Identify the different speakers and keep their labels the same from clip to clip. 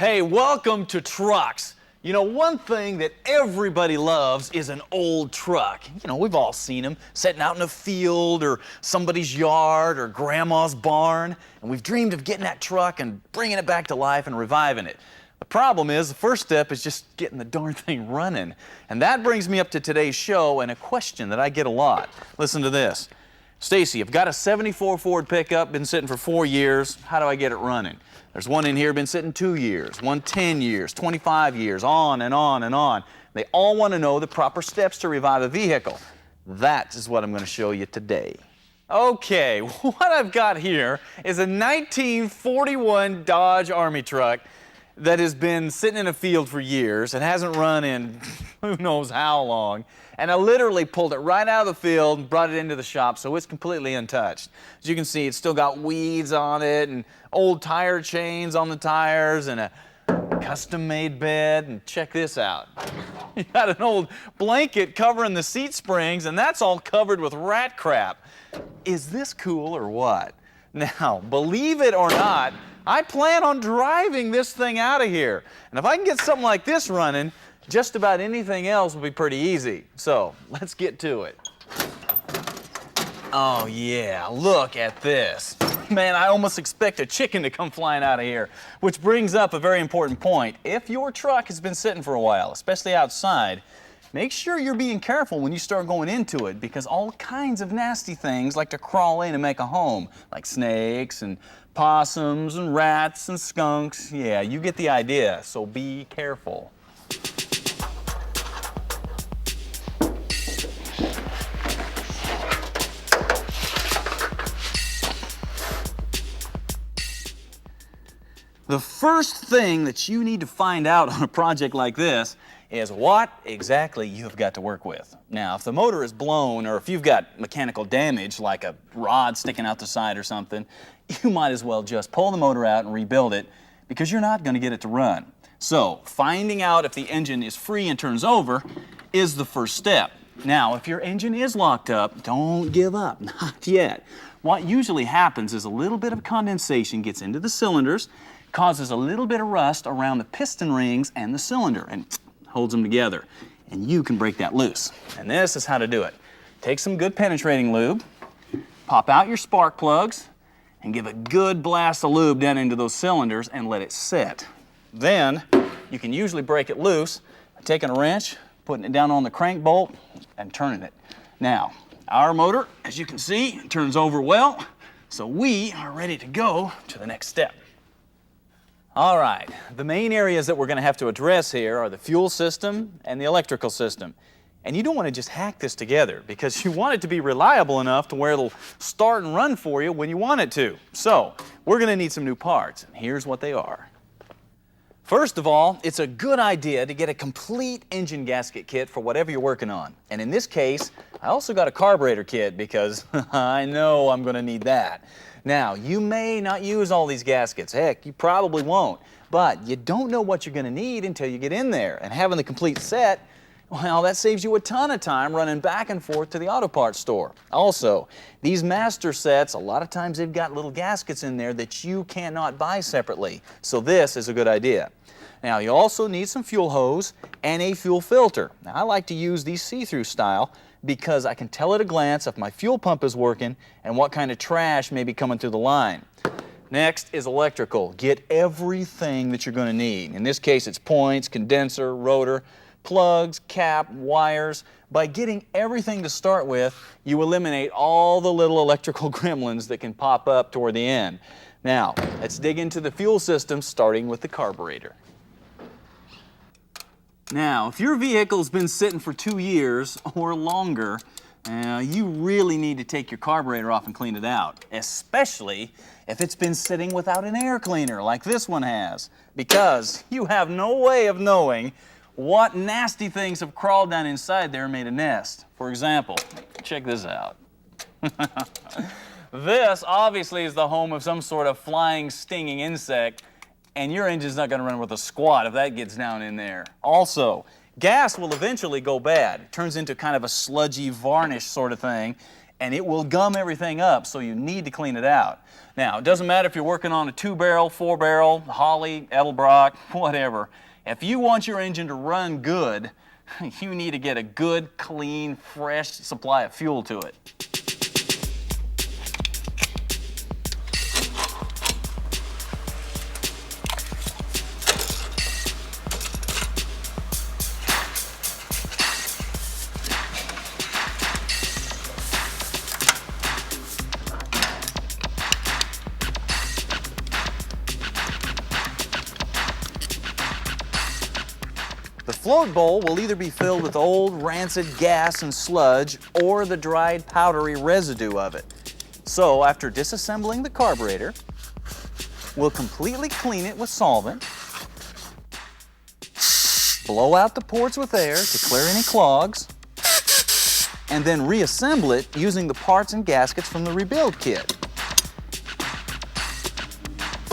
Speaker 1: Hey, welcome to trucks. You know, one thing that everybody loves is an old truck. You know, we've all seen them sitting out in a field or somebody's yard or grandma's barn, and we've dreamed of getting that truck and bringing it back to life and reviving it. The problem is, the first step is just getting the darn thing running. And that brings me up to today's show and a question that I get a lot. Listen to this. Stacey, I've got a 74 Ford pickup, been sitting for 4 years. How do I get it running? There's one in here been sitting 2 years, one 10 years, 25 years, on and on and on. They all want to know the proper steps to revive a vehicle. That is what I'm going to show you today. Okay, what I've got here is a 1941 Dodge Army truck that has been sitting in a field for years. It hasn't run in who knows how long. And I literally pulled it right out of the field and brought it into the shop, so it's completely untouched. As you can see, it's still got weeds on it and old tire chains on the tires and a custom-made bed. And check this out. You got an old blanket covering the seat springs, and that's all covered with rat crap. Is this cool or what? Now, believe it or not, I plan on driving this thing out of here. And if I can get something like this running, just about anything else will be pretty easy. So, let's get to it. Oh yeah, look at this. Man, I almost expect a chicken to come flying out of here. Which brings up a very important point. If your truck has been sitting for a while, especially outside, make sure you're being careful when you start going into it, because all kinds of nasty things like to crawl in and make a home, like snakes and possums and rats and skunks. Yeah, you get the idea, so be careful. The first thing that you need to find out on a project like this is what exactly you've got to work with. Now, if the motor is blown or if you've got mechanical damage like a rod sticking out the side or something, you might as well just pull the motor out and rebuild it, because you're not going to get it to run. So, finding out if the engine is free and turns over is the first step. Now, if your engine is locked up, don't give up, not yet. What usually happens is a little bit of condensation gets into the cylinders, causes a little bit of rust around the piston rings and the cylinder, and holds them together. And you can break that loose. And this is how to do it. Take some good penetrating lube, pop out your spark plugs, and give a good blast of lube down into those cylinders and let it sit. Then, you can usually break it loose by taking a wrench, putting it down on the crank bolt, and turning it. Now, our motor, as you can see, turns over well, so we are ready to go to the next step. All right, the main areas that we're going to have to address here are the fuel system and the electrical system. And you don't want to just hack this together, because you want it to be reliable enough to where it'll start and run for you when you want it to. So, we're going to need some new parts, and here's what they are. First of all, it's a good idea to get a complete engine gasket kit for whatever you're working on. And in this case, I also got a carburetor kit, because I know I'm going to need that. Now, you may not use all these gaskets. Heck, you probably won't. But you don't know what you're going to need until you get in there. And having the complete set, well, that saves you a ton of time running back and forth to the auto parts store. Also, these master sets, a lot of times they've got little gaskets in there that you cannot buy separately. So this is a good idea. Now, you also need some fuel hose and a fuel filter. Now, I like to use these see-through style because I can tell at a glance if my fuel pump is working and what kind of trash may be coming through the line. Next is electrical. Get everything that you're going to need. In this case, it's points, condenser, rotor, plugs, cap, wires. By getting everything to start with, you eliminate all the little electrical gremlins that can pop up toward the end. Now, let's dig into the fuel system, starting with the carburetor. Now, if your vehicle's been sitting for 2 years or longer, you really need to take your carburetor off and clean it out, especially if it's been sitting without an air cleaner like this one has, because you have no way of knowing what nasty things have crawled down inside there and made a nest. For example, check this out. This obviously is the home of some sort of flying, stinging insect, and your engine's not going to run with a squat if that gets down in there. Also, gas will eventually go bad. It turns into kind of a sludgy varnish sort of thing, and it will gum everything up, so you need to clean it out. Now, it doesn't matter if you're working on a 2-barrel, 4-barrel, Holly, Edelbrock, whatever. If you want your engine to run good, you need to get a good, clean, fresh supply of fuel to it. The float bowl will either be filled with old rancid gas and sludge or the dried powdery residue of it. So after disassembling the carburetor, we'll completely clean it with solvent, blow out the ports with air to clear any clogs, and then reassemble it using the parts and gaskets from the rebuild kit.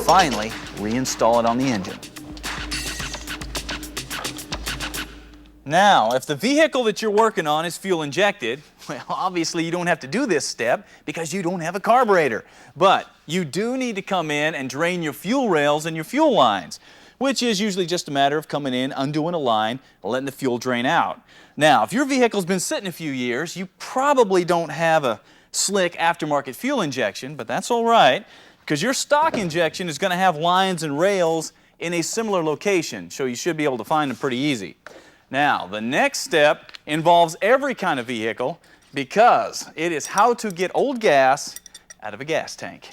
Speaker 1: Finally, reinstall it on the engine. Now, if the vehicle that you're working on is fuel injected, well, obviously you don't have to do this step because you don't have a carburetor. But you do need to come in and drain your fuel rails and your fuel lines, which is usually just a matter of coming in, undoing a line, and letting the fuel drain out. Now, if your vehicle's been sitting a few years, you probably don't have a slick aftermarket fuel injection, but that's all right, because your stock injection is going to have lines and rails in a similar location, so you should be able to find them pretty easy. Now, the next step involves every kind of vehicle because it is how to get old gas out of a gas tank.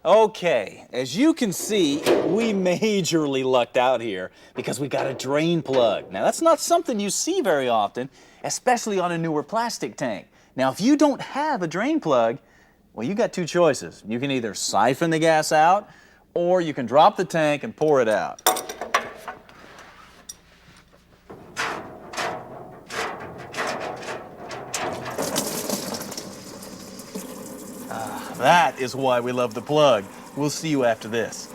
Speaker 1: Okay, as you can see, we majorly lucked out here because we got a drain plug. Now, that's not something you see very often, especially on a newer plastic tank. Now, if you don't have a drain plug, well, you got two choices. You can either siphon the gas out or you can drop the tank and pour it out. That is why we love the plug. We'll see you after this.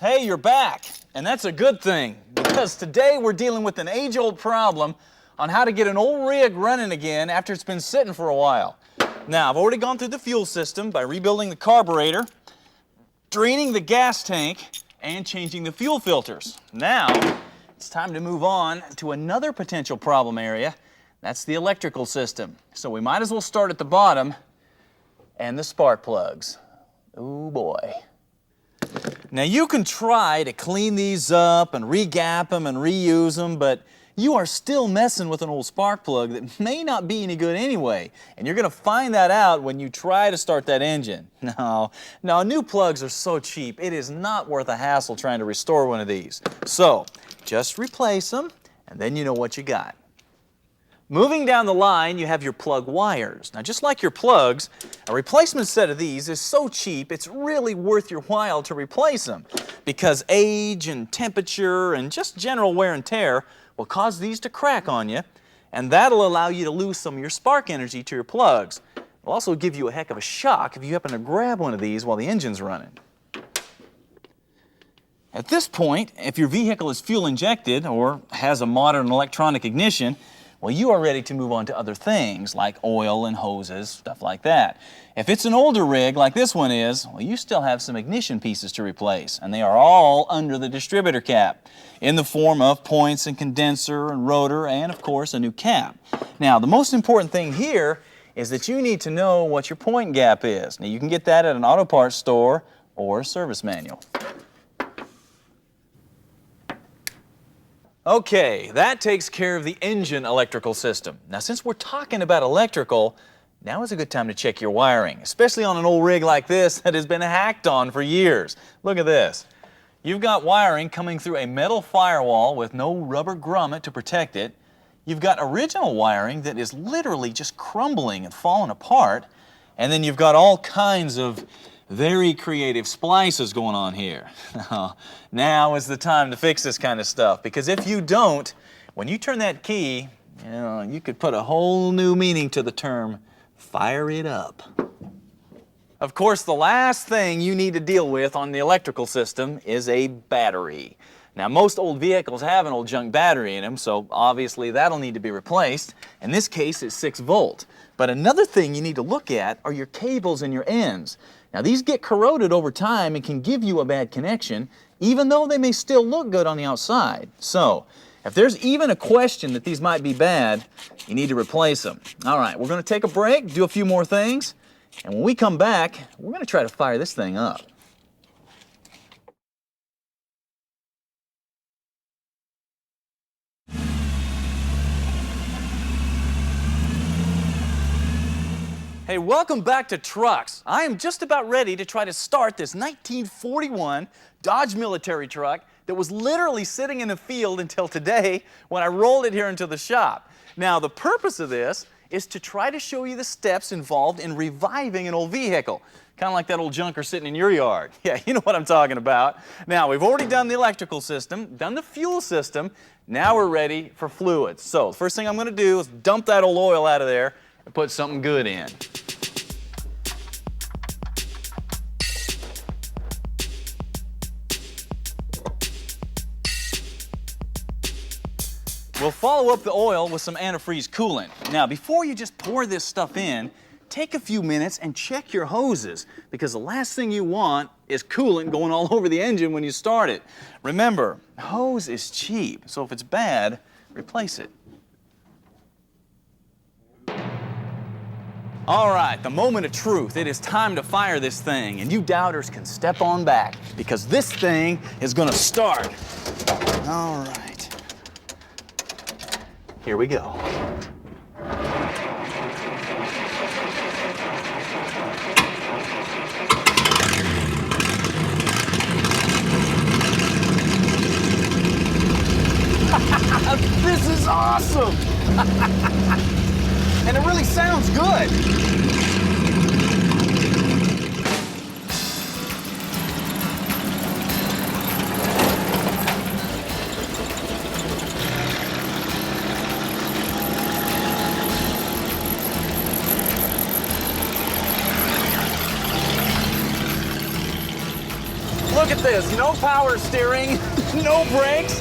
Speaker 1: Hey, you're back, and that's a good thing, because today we're dealing with an age-old problem on how to get an old rig running again after it's been sitting for a while. Now, I've already gone through the fuel system by rebuilding the carburetor, draining the gas tank, and changing the fuel filters. Now, it's time to move on to another potential problem area. That's the electrical system. So we might as well start at the bottom and the spark plugs. Oh boy. Now you can try to clean these up and re-gap them and reuse them, but you are still messing with an old spark plug that may not be any good anyway. And you're going to find that out when you try to start that engine. No, new plugs are so cheap, it is not worth a hassle trying to restore one of these. So, just replace them, and then you know what you got. Moving down the line, you have your plug wires. Now, just like your plugs, a replacement set of these is so cheap, it's really worth your while to replace them, because age and temperature and just general wear and tear will cause these to crack on you, and that'll allow you to lose some of your spark energy to your plugs. It'll also give you a heck of a shock if you happen to grab one of these while the engine's running. At this point, if your vehicle is fuel injected or has a modern electronic ignition, well, you are ready to move on to other things like oil and hoses, stuff like that. If it's an older rig like this one is, well, you still have some ignition pieces to replace, and they are all under the distributor cap in the form of points and condenser and rotor and, of course, a new cap. Now, the most important thing here is that you need to know what your point gap is. Now, you can get that at an auto parts store or a service manual. Okay, that takes care of the engine electrical system. Now, since we're talking about electrical, now is a good time to check your wiring, especially on an old rig like this that has been hacked on for years. Look at this. You've got wiring coming through a metal firewall with no rubber grommet to protect it. You've got original wiring that is literally just crumbling and falling apart. And then you've got all kinds of very creative splices going on here. Now is the time to fix this kind of stuff, because if you don't, when you turn that key, you could put a whole new meaning to the term, fire it up. Of course, the last thing you need to deal with on the electrical system is a battery. Now, most old vehicles have an old junk battery in them, so obviously that'll need to be replaced. In this case, it's 6 volt. But another thing you need to look at are your cables and your ends. Now, these get corroded over time and can give you a bad connection, even though they may still look good on the outside. So, if there's even a question that these might be bad, you need to replace them. All right, we're going to take a break, do a few more things, and when we come back, we're going to try to fire this thing up. Hey, welcome back to Trucks. I am just about ready to try to start this 1941 Dodge military truck that was literally sitting in the field until today when I rolled it here into the shop. Now, the purpose of this is to try to show you the steps involved in reviving an old vehicle. Kind of like that old junker sitting in your yard. Yeah, you know what I'm talking about. Now, we've already done the electrical system, done the fuel system. Now we're ready for fluids. So, the first thing I'm going to do is dump that old oil out of there and put something good in. We'll follow up the oil with some antifreeze coolant. Now, before you just pour this stuff in, take a few minutes and check your hoses, because the last thing you want is coolant going all over the engine when you start it. Remember, hose is cheap, so if it's bad, replace it. All right, the moment of truth. It is time to fire this thing, and you doubters can step on back, because this thing is gonna start. All right. Here we go. This is awesome! And it really sounds good. Look at this, no power steering, no brakes,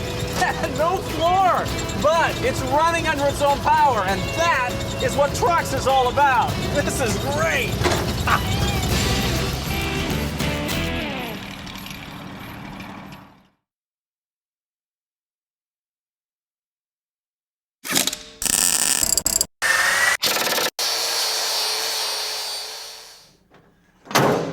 Speaker 1: no floor, but it's running under its own power, and that is what Trucks is all about. This is great.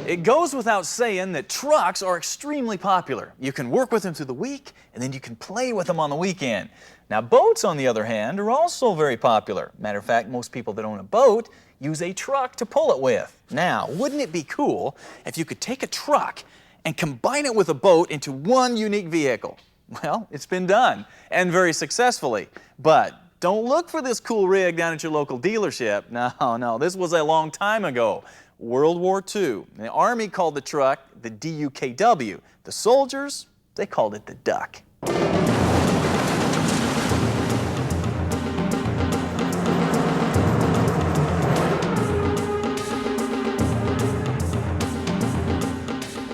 Speaker 1: It goes without saying that trucks are extremely popular. You can work with them through the week, and then you can play with them on the weekend. Now, boats, on the other hand, are also very popular. Matter of fact, most people that own a boat use a truck to pull it with. Now, wouldn't it be cool if you could take a truck and combine it with a boat into one unique vehicle? Well, it's been done, and very successfully. But don't look for this cool rig down at your local dealership. No, this was a long time ago. World War II. The Army called the truck the DUKW. The soldiers, they called it the Duck.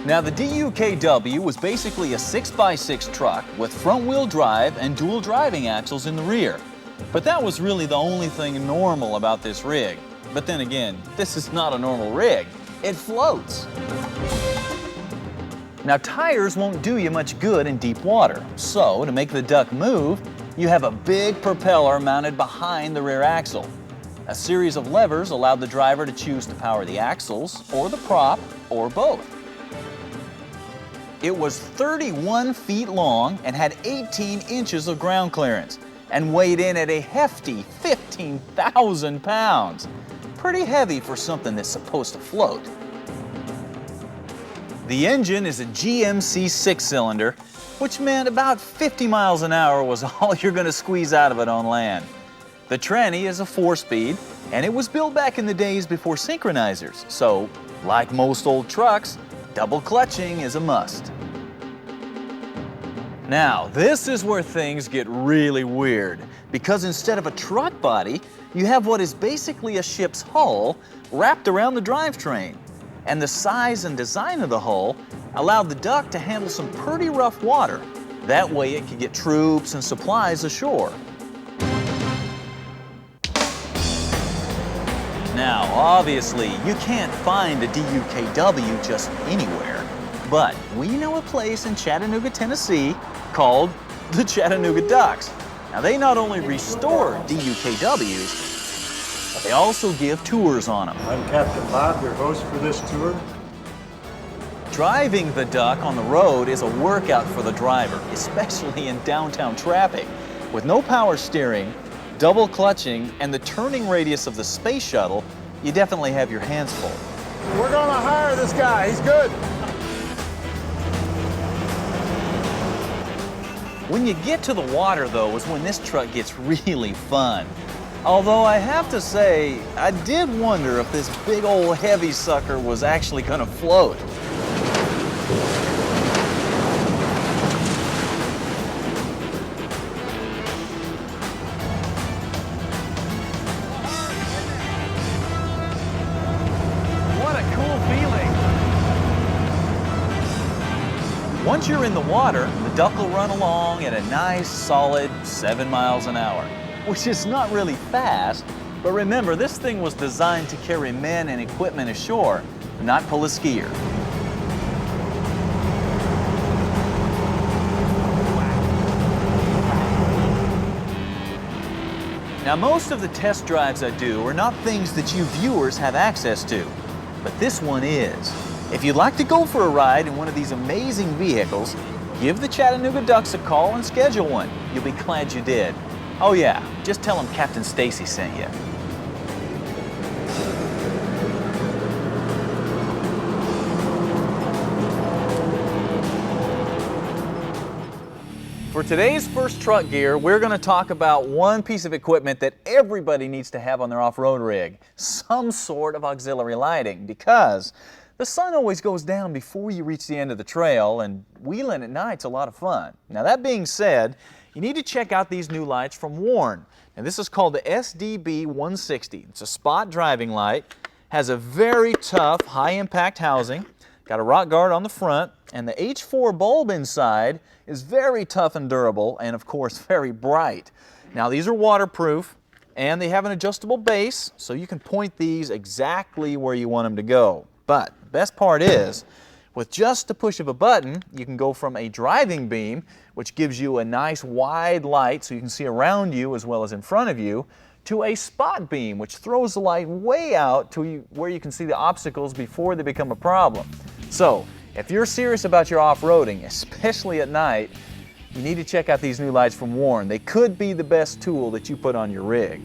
Speaker 1: Now, the DUKW was basically a 6x6 truck with front-wheel drive and dual driving axles in the rear. But that was really the only thing normal about this rig. But then again, this is not a normal rig. It floats. Now, tires won't do you much good in deep water. So, to make the Duck move, you have a big propeller mounted behind the rear axle. A series of levers allowed the driver to choose to power the axles, or the prop, or both. It was 31 feet long and had 18 inches of ground clearance, and weighed in at a hefty 15,000 pounds. Pretty heavy for something that's supposed to float. The engine is a GMC 6-cylinder, which meant about 50 miles an hour was all you're going to squeeze out of it on land. The tranny is a 4-speed, and it was built back in the days before synchronizers, so, like most old trucks, double clutching is a must. Now, this is where things get really weird, because instead of a truck body, you have what is basically a ship's hull wrapped around the drivetrain. And the size and design of the hull allowed the duck to handle some pretty rough water. That way it could get troops and supplies ashore. Now, obviously, you can't find a DUKW just anywhere, but we know a place in Chattanooga, Tennessee called the Chattanooga Ducks. Now, they not only restore DUKWs, but they also give tours on them.
Speaker 2: I'm Captain Bob, your host for this tour.
Speaker 1: Driving the duck on the road is a workout for the driver, especially in downtown traffic. With no power steering, double clutching, and the turning radius of the space shuttle, you definitely have your hands full.
Speaker 2: We're gonna hire this guy, he's good.
Speaker 1: When you get to the water, though, is when this truck gets really fun. Although I have to say, I did wonder if this big old heavy sucker was actually gonna float. Once you're in the water, the duck will run along at a nice, solid 7 miles an hour, which is not really fast, but remember, this thing was designed to carry men and equipment ashore, not pull a skier. Now, most of the test drives I do are not things that you viewers have access to, but this one is. If you'd like to go for a ride in one of these amazing vehicles, give the Chattanooga Ducks a call and schedule one. You'll be glad you did. Oh yeah, just tell them Captain Stacey sent you. For today's first truck gear, we're going to talk about one piece of equipment that everybody needs to have on their off-road rig, some sort of auxiliary lighting, because the sun always goes down before you reach the end of the trail, and wheeling at night's a lot of fun. Now, that being said, you need to check out these new lights from Warn. And this is called the SDB 160. It's a spot driving light, has a very tough high-impact housing, got a rock guard on the front, and the H4 bulb inside is very tough and durable, and of course, very bright. Now, these are waterproof, and they have an adjustable base, so you can point these exactly where you want them to go. But the best part is, with just the push of a button, you can go from a driving beam, which gives you a nice wide light so you can see around you as well as in front of you, to a spot beam, which throws the light way out to where you can see the obstacles before they become a problem. So, if you're serious about your off-roading, especially at night, you need to check out these new lights from Warn. They could be the best tool that you put on your rig.